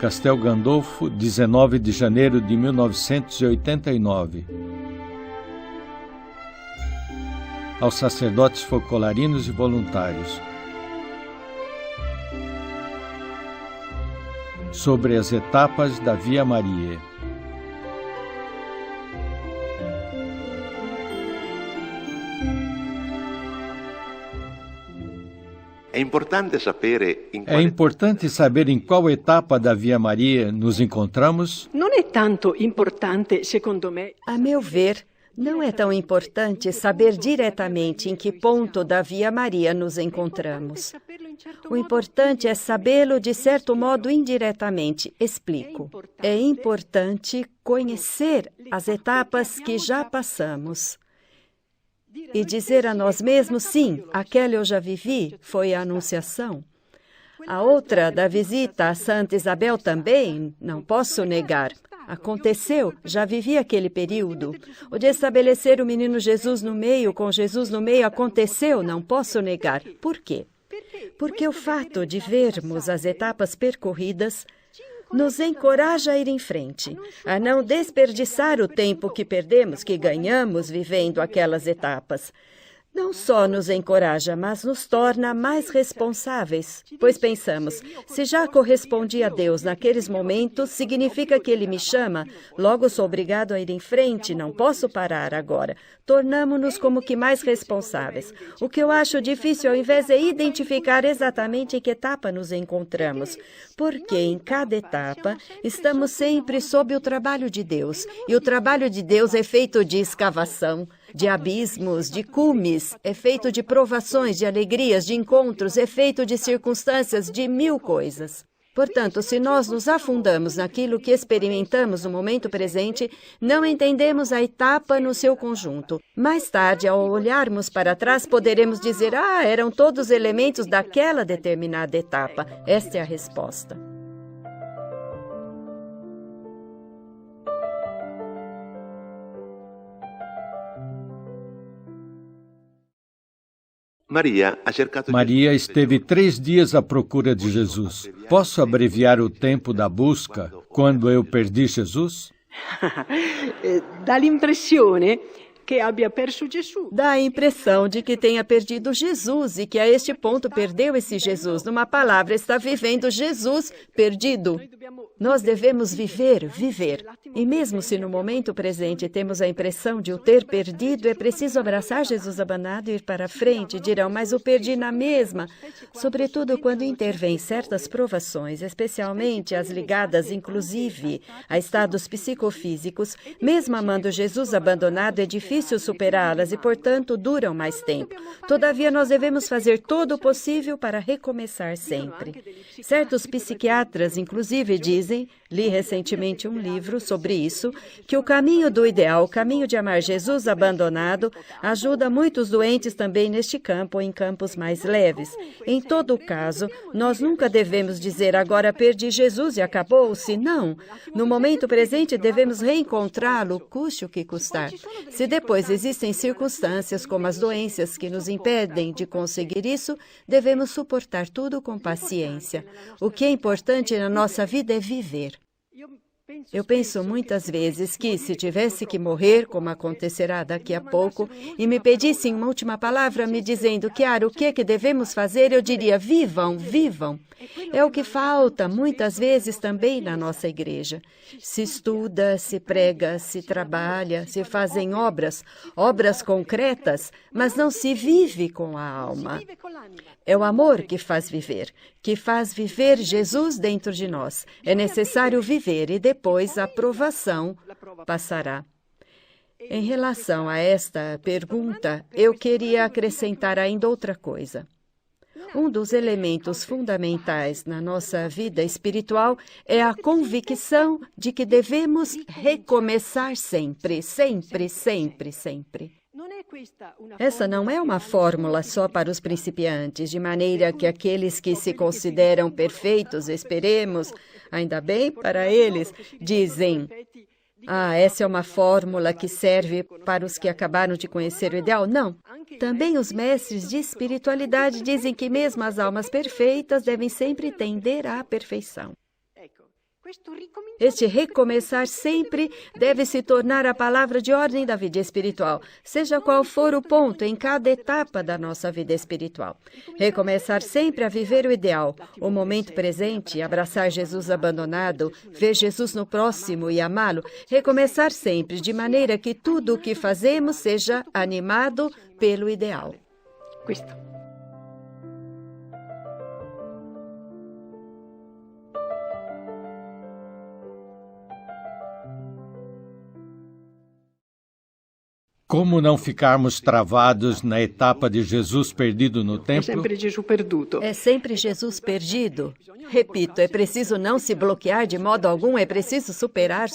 Castel Gandolfo, 19 de janeiro de 1989. Aos sacerdotes focolarinos e voluntários. Sobre as etapas da Via Maria. É importante saber em qual etapa da Via Maria nos encontramos? Não é tanto importante, secondo me. A meu ver, não é tão importante saber diretamente em que ponto da Via Maria nos encontramos. O importante é sabê-lo de certo modo indiretamente. Explico. É importante conhecer as etapas que já passamos. E dizer a nós mesmos, sim, aquela eu já vivi, foi a Anunciação. A outra, da visita a Santa Isabel também, não posso negar. Aconteceu, já vivi aquele período. O de estabelecer o menino Jesus no meio, com Jesus no meio, aconteceu, não posso negar. Por quê? Porque o fato de vermos as etapas percorridas nos encoraja a ir em frente, a não desperdiçar o tempo que perdemos, que ganhamos vivendo aquelas etapas. Não só nos encoraja, mas nos torna mais responsáveis, pois pensamos, se já correspondi a Deus naqueles momentos, significa que Ele me chama, logo sou obrigado a ir em frente, não posso parar agora. Tornamo-nos como que mais responsáveis. O que eu acho difícil, ao invés é identificar exatamente em que etapa nos encontramos, porque em cada etapa estamos sempre sob o trabalho de Deus, e o trabalho de Deus é feito de escavação, de abismos, de cumes, é feito de provações, de alegrias, de encontros, é feito de circunstâncias, de mil coisas. Portanto, se nós nos afundamos naquilo que experimentamos no momento presente, não entendemos a etapa no seu conjunto. Mais tarde, ao olharmos para trás, poderemos dizer, eram todos elementos daquela determinada etapa. Esta é a resposta. Maria esteve 3 dias à procura de Jesus. Posso abreviar o tempo da busca quando eu perdi Jesus? Dá a impressão que abbia perso Gesù. Dá a impressão de que tenha perdido Jesus e que a este ponto perdeu esse Jesus. Numa palavra, está vivendo Jesus perdido. Nós devemos viver. E mesmo se no momento presente temos a impressão de o ter perdido, é preciso abraçar Jesus abandonado e ir para frente. Dirão, mas o perdi na mesma. Sobretudo quando intervêm certas provações, especialmente as ligadas, inclusive, a estados psicofísicos, mesmo amando Jesus abandonado, é difícil superá-las e, portanto, duram mais tempo. Todavia, nós devemos fazer todo o possível para recomeçar sempre. Certos psiquiatras, inclusive, dizem, li recentemente um livro sobre isso, que o caminho do ideal, o caminho de amar Jesus abandonado, ajuda muitos doentes também neste campo ou em campos mais leves. Em todo caso, nós nunca devemos dizer, agora perdi Jesus e acabou-se. Não. No momento presente, devemos reencontrá-lo, custe o que custar. Se depois existem circunstâncias como as doenças que nos impedem de conseguir isso, devemos suportar tudo com paciência. O que é importante na nossa vida é viver. Eu penso muitas vezes que, se tivesse que morrer, como acontecerá daqui a pouco, e me pedissem uma última palavra me dizendo, Chiara, o que é que devemos fazer, eu diria, vivam. É o que falta muitas vezes também na nossa igreja. Se estuda, se prega, se trabalha, se fazem obras concretas, mas não se vive com a alma. É o amor que faz viver Jesus dentro de nós. É necessário viver e depois a provação passará. Em relação a esta pergunta, eu queria acrescentar ainda outra coisa. Um dos elementos fundamentais na nossa vida espiritual é a convicção de que devemos recomeçar sempre. Essa não é uma fórmula só para os principiantes, de maneira que aqueles que se consideram perfeitos, esperemos, ainda bem para eles, dizem, essa é uma fórmula que serve para os que acabaram de conhecer o ideal. Não. Também os mestres de espiritualidade dizem que mesmo as almas perfeitas devem sempre tender à perfeição. Este recomeçar sempre deve se tornar a palavra de ordem da vida espiritual, seja qual for o ponto em cada etapa da nossa vida espiritual. Recomeçar sempre a viver o ideal, o momento presente, abraçar Jesus abandonado, ver Jesus no próximo e amá-lo. Recomeçar sempre, de maneira que tudo o que fazemos seja animado pelo ideal. Questo. Como não ficarmos travados na etapa de Jesus perdido no templo? É sempre Jesus perduto. É sempre Jesus perdido. Repito, é preciso não se bloquear de modo algum, é preciso superar.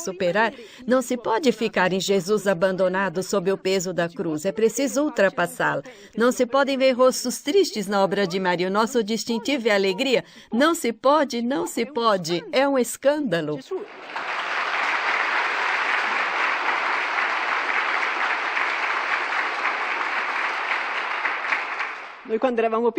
Não se pode ficar em Jesus abandonado sob o peso da cruz, é preciso ultrapassá-lo. Não se podem ver rostos tristes na obra de Maria. O nosso distintivo é a alegria. Não se pode. É um escândalo.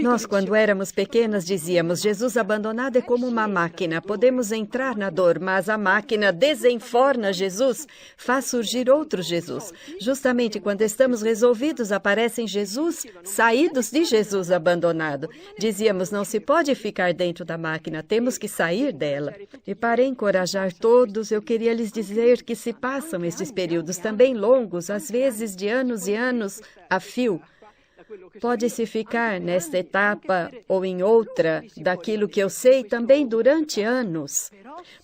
Nós, quando éramos pequenas, dizíamos: Jesus abandonado é como uma máquina. Podemos entrar na dor, mas a máquina desenforna Jesus, faz surgir outro Jesus. Justamente quando estamos resolvidos, aparecem Jesus, saídos de Jesus abandonado. Dizíamos: não se pode ficar dentro da máquina, temos que sair dela. E para encorajar todos, eu queria lhes dizer que se passam estes períodos também longos, às vezes de anos e anos a fio. Pode-se ficar nesta etapa ou em outra daquilo que eu sei também durante anos.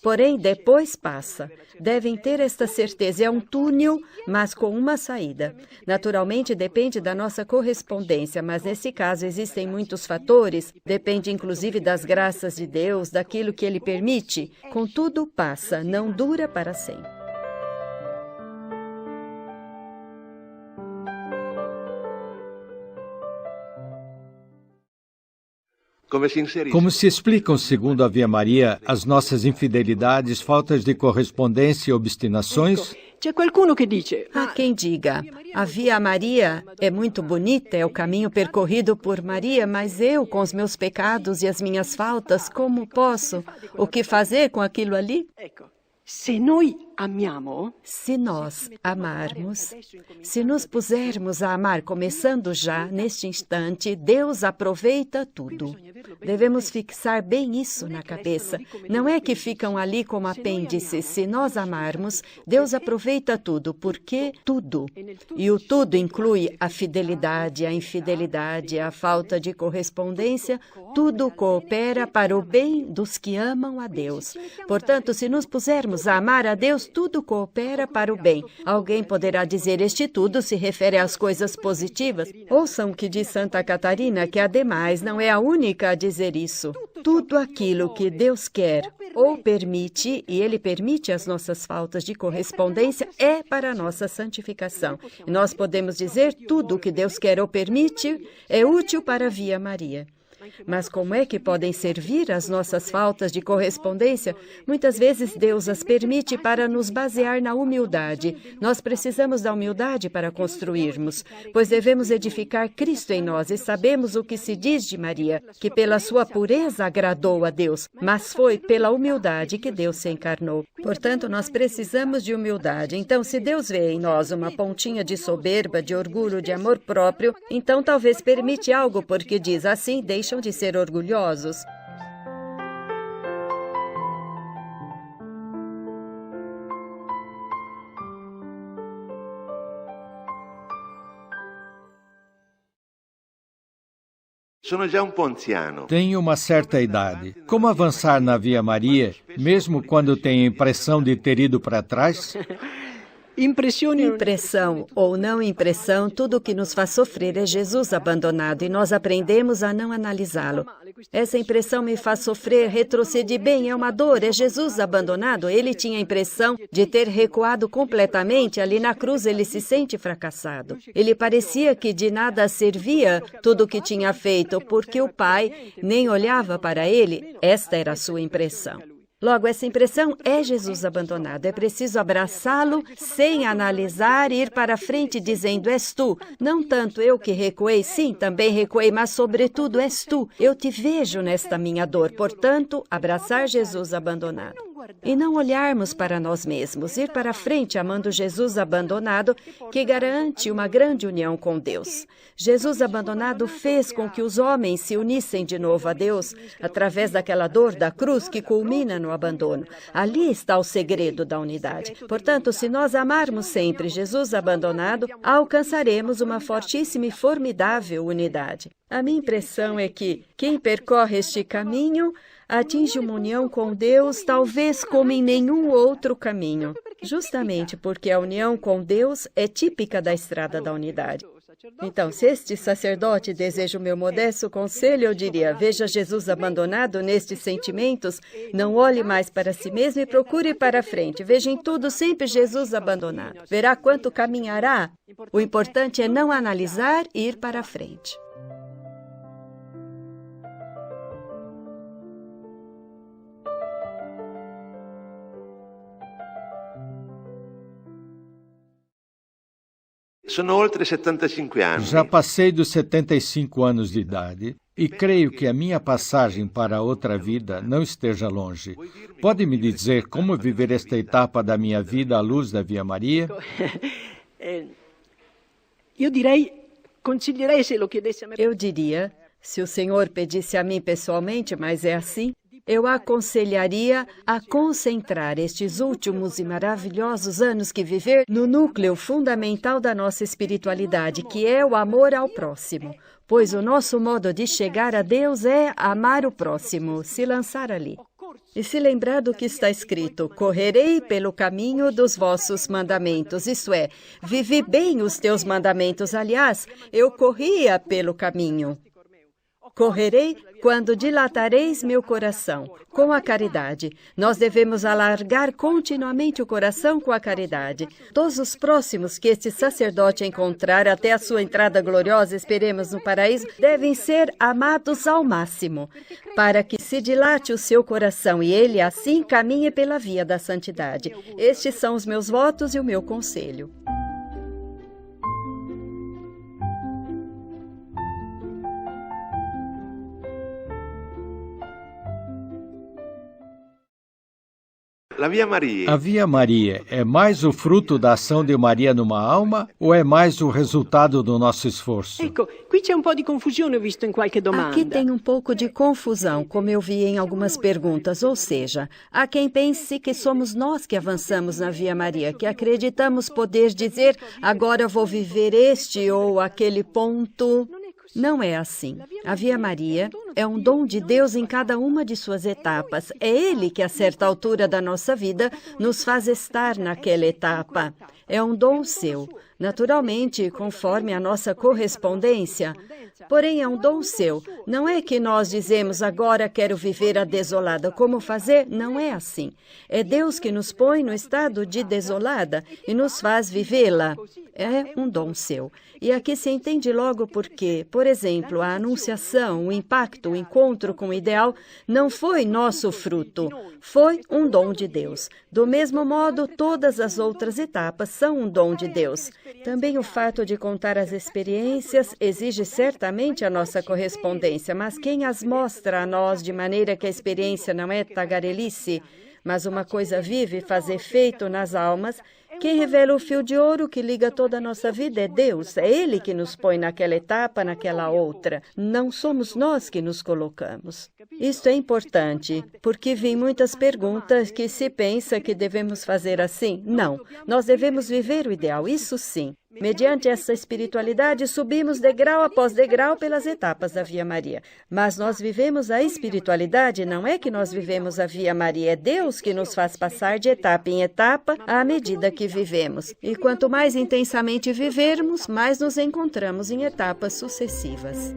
Porém, depois passa. Devem ter esta certeza. É um túnel, mas com uma saída. Naturalmente, depende da nossa correspondência, mas nesse caso existem muitos fatores. Depende, inclusive, das graças de Deus, daquilo que Ele permite. Contudo, passa, não dura para sempre. Como se explicam, segundo a Via Maria, as nossas infidelidades, faltas de correspondência e obstinações? Há quem diga: a Via Maria é muito bonita, é o caminho percorrido por Maria, mas eu, com os meus pecados e as minhas faltas, como posso? O que fazer com aquilo ali? Se nós amarmos, se nos pusermos a amar, começando já, neste instante, Deus aproveita tudo. Devemos fixar bem isso na cabeça. Não é que ficam ali como apêndices. Se nós amarmos, Deus aproveita tudo, porque tudo. E o tudo inclui a fidelidade, a infidelidade, a falta de correspondência. Tudo coopera para o bem dos que amam a Deus. Portanto, se nos pusermos a amar a Deus, tudo coopera para o bem. Alguém poderá dizer: este tudo se refere às coisas positivas. Ouçam o que diz Santa Catarina, que ademais não é a única a dizer isso. Tudo aquilo que Deus quer ou permite, e Ele permite as nossas faltas de correspondência, é para a nossa santificação. E nós podemos dizer: tudo o que Deus quer ou permite é útil para a Via Maria. Mas como é que podem servir as nossas faltas de correspondência? Muitas vezes Deus as permite para nos basear na humildade. Nós precisamos da humildade para construirmos, pois devemos edificar Cristo em nós e sabemos o que se diz de Maria, que pela sua pureza agradou a Deus, mas foi pela humildade que Deus se encarnou. Portanto, nós precisamos de humildade. Então, se Deus vê em nós uma pontinha de soberba, de orgulho, de amor próprio, então talvez permite algo, porque diz: assim deixam de ser orgulhosos. Tenho uma certa idade. Como avançar na Via Maria, mesmo quando tenho a impressão de ter ido para trás? Impressão ou não impressão, tudo o que nos faz sofrer é Jesus abandonado e nós aprendemos a não analisá-lo. Essa impressão me faz sofrer, retrocedi bem, é uma dor, é Jesus abandonado. Ele tinha a impressão de ter recuado completamente, ali na cruz ele se sente fracassado. Ele parecia que de nada servia tudo o que tinha feito, porque o Pai nem olhava para ele. Esta era a sua impressão. Logo, essa impressão é Jesus abandonado. É preciso abraçá-lo sem analisar e ir para frente dizendo: és tu. Não tanto eu que recuei, sim, também recuei, mas sobretudo és tu. Eu te vejo nesta minha dor. Portanto, abraçar Jesus abandonado. e não olharmos para nós mesmos, ir para frente amando Jesus abandonado, que garante uma grande união com Deus. Jesus abandonado fez com que os homens se unissem de novo a Deus através daquela dor da cruz que culmina no abandono. Ali está o segredo da unidade. Portanto, se nós amarmos sempre Jesus abandonado, alcançaremos uma fortíssima e formidável unidade. A minha impressão é que quem percorre este caminho atinge uma união com Deus, talvez como em nenhum outro caminho. Justamente porque a união com Deus é típica da estrada da unidade. Então, se este sacerdote deseja o meu modesto conselho, eu diria, veja Jesus abandonado nestes sentimentos, não olhe mais para si mesmo e procure para frente. Veja em tudo sempre Jesus abandonado. Verá quanto caminhará. O importante é não analisar e ir para frente. Já passei dos 75 anos de idade e creio que a minha passagem para outra vida não esteja longe. Pode me dizer como viver esta etapa da minha vida à luz da Via Maria? Eu diria, se o Senhor pedisse a mim pessoalmente, mas é assim, eu aconselharia a concentrar estes últimos e maravilhosos anos que viver no núcleo fundamental da nossa espiritualidade, que é o amor ao próximo. Pois o nosso modo de chegar a Deus é amar o próximo, se lançar ali. E se lembrar do que está escrito, correrei pelo caminho dos vossos mandamentos, isto é, vivi bem os teus mandamentos, aliás, eu corria pelo caminho. Correrei quando dilatareis meu coração, com a caridade. Nós devemos alargar continuamente o coração com a caridade. Todos os próximos que este sacerdote encontrar até a sua entrada gloriosa, esperemos no paraíso, devem ser amados ao máximo, para que se dilate o seu coração e ele assim caminhe pela via da santidade. Estes são os meus votos e o meu conselho. A Via Maria é mais o fruto da ação de Maria numa alma ou é mais o resultado do nosso esforço? Aqui tem um pouco de confusão, como eu vi em algumas perguntas, ou seja, há quem pense que somos nós que avançamos na Via Maria, que acreditamos poder dizer, agora vou viver este ou aquele ponto. Não é assim. A Via Maria é um dom de Deus em cada uma de suas etapas. É Ele que, a certa altura da nossa vida, nos faz estar naquela etapa. É um dom seu, naturalmente, conforme a nossa correspondência. Porém, é um dom seu. Não é que nós dizemos, agora quero viver a desolada. Como fazer? Não é assim. É Deus que nos põe no estado de desolada e nos faz vivê-la. É um dom seu. E aqui se entende logo por quê. Por exemplo, a anunciação, o impacto, o encontro com o ideal não foi nosso fruto, foi um dom de Deus. Do mesmo modo, todas as outras etapas são um dom de Deus. Também o fato de contar as experiências exige certamente a nossa correspondência, mas quem as mostra a nós de maneira que a experiência não é tagarelice, mas uma coisa viva e faz efeito nas almas, quem revela o fio de ouro que liga toda a nossa vida é Deus. É Ele que nos põe naquela etapa, naquela outra. Não somos nós que nos colocamos. Isto é importante, porque vi muitas perguntas que se pensa que devemos fazer assim. Não, nós devemos viver o ideal, isso sim. Mediante essa espiritualidade, subimos degrau após degrau pelas etapas da Via Maria. Mas nós vivemos a espiritualidade, não é que nós vivemos a Via Maria, é Deus que nos faz passar de etapa em etapa à medida que vivemos. E quanto mais intensamente vivermos, mais nos encontramos em etapas sucessivas.